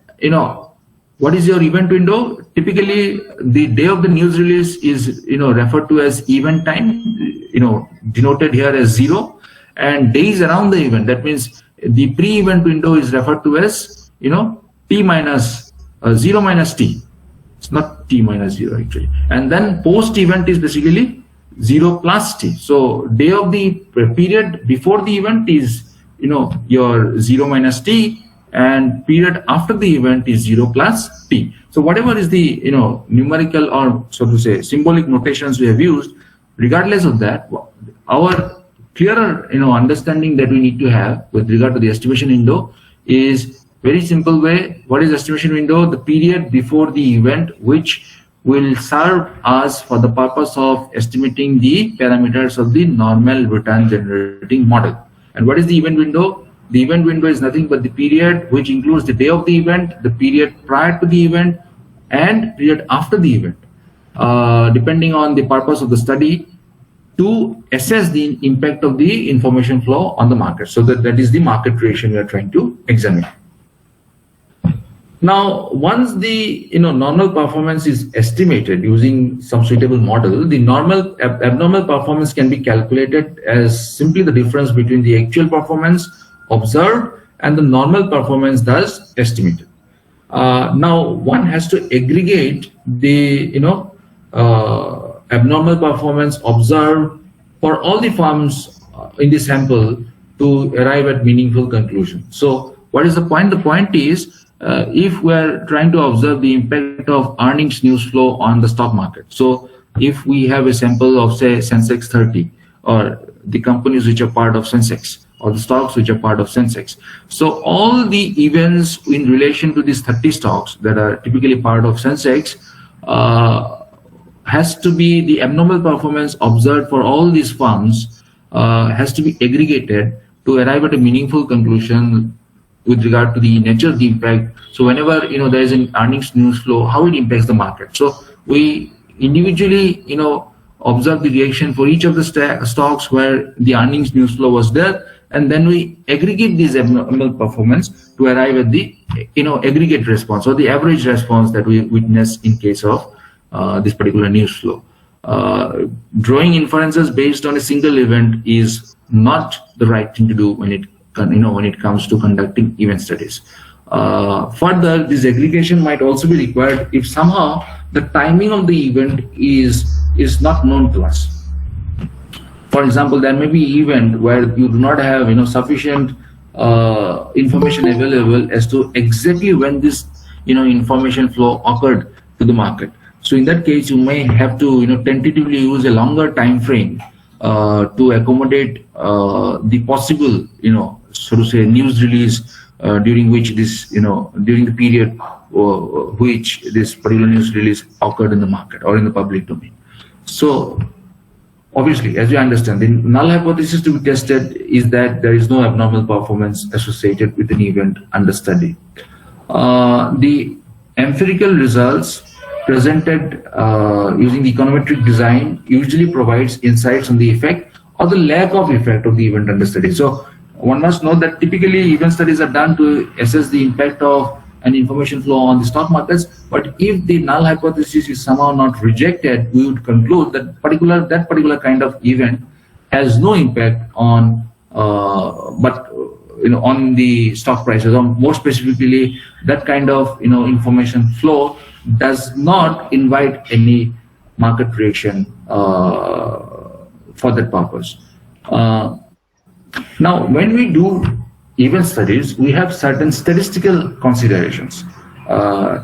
what is your event window? Typically, the day of the news release is referred to as event time, denoted here as 0, and days around the event. That means the pre-event window is referred to as T minus 0 minus T. It's not T minus 0 actually. And then post-event is basically 0 plus T. So day of the period before the event is your 0 minus T, and period after the event is 0 plus T. So whatever is the numerical, or so to say symbolic notations we have used, regardless of that, our clearer understanding that we need to have with regard to the estimation window is very simple way. What is estimation window? The period before the event which will serve us for the purpose of estimating the parameters of the normal return generating model. And what is the event window? The event window is nothing but the period which includes the day of the event, the period prior to the event, and period after the event, depending on the purpose of the study, to assess the impact of the information flow on the market. So that is the market creation we are trying to examine. Now, once the normal performance is estimated using some suitable model, the abnormal performance can be calculated as simply the difference between the actual performance observed and the normal performance thus estimated. Now, one has to aggregate the abnormal performance observed for all the firms in the sample to arrive at meaningful conclusion. So, what is the point? The point is, if we are trying to observe the impact of earnings news flow on the stock market. So if we have a sample of say Sensex 30, or the companies which are part of Sensex, or the stocks which are part of Sensex. So all the events in relation to these 30 stocks that are typically part of Sensex has to be the abnormal performance observed for all these firms has to be aggregated to arrive at a meaningful conclusion with regard to the nature of the impact. So whenever there is an earnings news flow, how it impacts the market. So we individually observe the reaction for each of the stocks where the earnings news flow was there, and then we aggregate these abnormal performance to arrive at the aggregate response, or the average response that we witness in case of this particular news flow. Drawing inferences based on a single event is not the right thing to do when it comes to conducting event studies. Further, this aggregation might also be required if somehow the timing of the event is not known to us. For example, there may be event where you do not have sufficient information available as to exactly when this information flow occurred to the market. So in that case, you may have to tentatively use a longer time frame to accommodate the possible so to say news release during which this during the period which this particular news release occurred in the market or in the public domain. So obviously, as you understand, the null hypothesis to be tested is that there is no abnormal performance associated with an event under study. The empirical results presented using the econometric design usually provides insights on the effect or the lack of effect of the event under study. So one must know that typically event studies are done to assess the impact of an information flow on the stock markets, but if the null hypothesis is somehow not rejected, we would conclude that particular kind of event has no impact on on the stock prices, or more specifically, that kind of information flow does not invite any market reaction for that purpose. Now, when we do event studies, we have certain statistical considerations,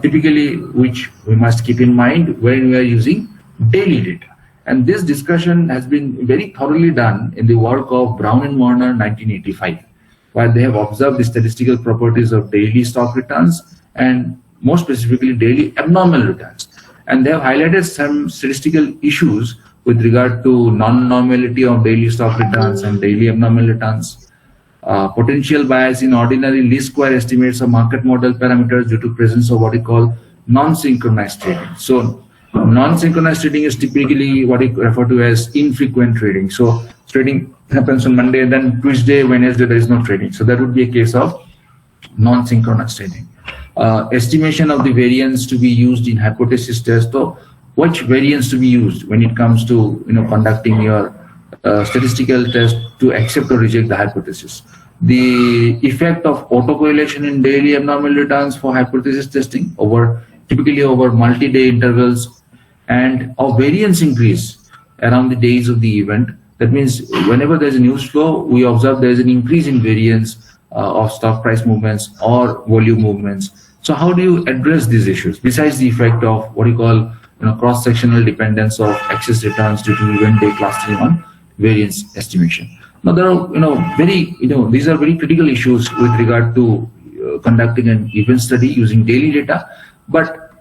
typically which we must keep in mind when we are using daily data. And this discussion has been very thoroughly done in the work of Brown and Warner 1985, where they have observed the statistical properties of daily stock returns and more specifically daily abnormal returns. And they have highlighted some statistical issues with regard to non-normality of daily stock returns and daily abnormal returns, potential bias in ordinary least square estimates of market model parameters due to presence of what we call non-synchronized trading. So non-synchronized trading is typically what we refer to as infrequent trading. So trading happens on Monday, then Tuesday, Wednesday, there is no trading. So that would be a case of non-synchronous trading. Estimation of the variance to be used in hypothesis test. So which variance to be used when it comes to conducting your statistical test to accept or reject the hypothesis. The effect of autocorrelation in daily abnormal returns for hypothesis testing typically over multi-day intervals, and of variance increase around the days of the event. That means whenever there's a news flow, we observe there's an increase in variance of stock price movements or volume movements. So how do you address these issues besides the effect of what you call cross-sectional dependence of excess returns due to event day clustering on variance estimation? Now there are these are very critical issues with regard to conducting an event study using daily data. But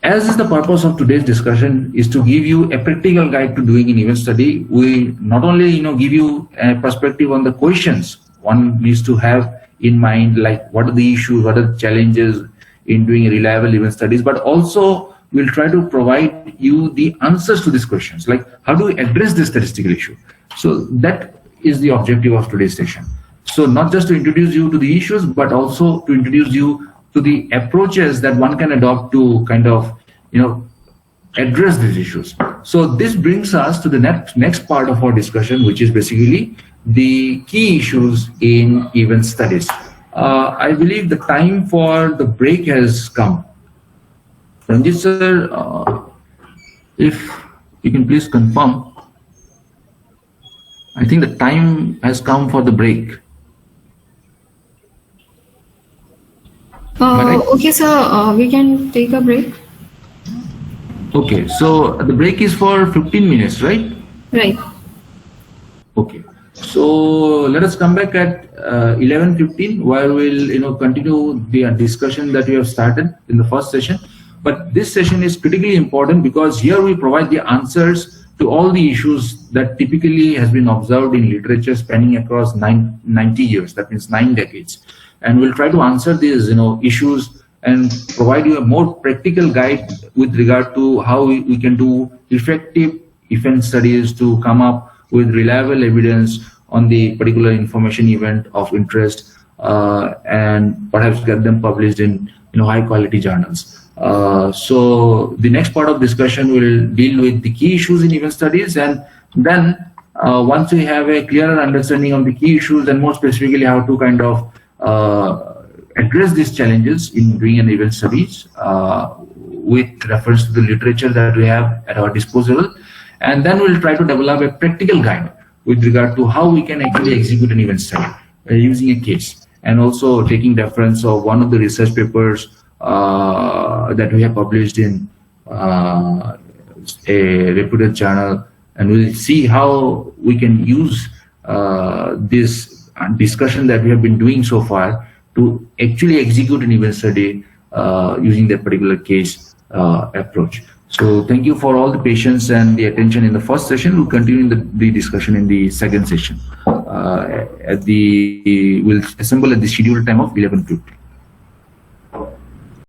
as is the purpose of today's discussion is to give you a practical guide to doing an event study, we not only give you a perspective on the questions one needs to have in mind, like what are the issues, what are the challenges in doing reliable event studies, but also we'll try to provide you the answers to these questions, like how do we address this statistical issue. So that is the objective of today's session. So not just to introduce you to the issues, but also to introduce you to the approaches that one can adopt to kind of address these issues. So this brings us to the next part of our discussion, which is basically the key issues in event studies. I believe the time for the break has come. Ranjit sir, if you can please confirm. I think the time has come for the break. Okay, sir, we can take a break. Okay, so the break is for 15 minutes, right? Right. Okay, so let us come back at 11:15 where we'll continue the discussion that we have started in the first session. But this session is critically important because here we provide the answers to all the issues that typically has been observed in literature spanning across 90 years, that means 9 decades. And we'll try to answer these issues and provide you a more practical guide with regard to how we can do effective event studies to come up with reliable evidence on the particular information event of interest and perhaps get them published in high quality journals. So the next part of discussion will deal with the key issues in event studies, and then once we have a clearer understanding of the key issues and more specifically how to kind of address these challenges in doing an event studies with reference to the literature that we have at our disposal, and then we'll try to develop a practical guide with regard to how we can actually execute an event study using a case, and also taking reference of one of the research papers that we have published in a reputed journal, and we'll see how we can use this discussion that we have been doing so far to actually execute an event study using that particular case approach. So thank you for all the patience and the attention in the first session. We'll continue the discussion in the second session. We'll assemble at the scheduled time of 11:50.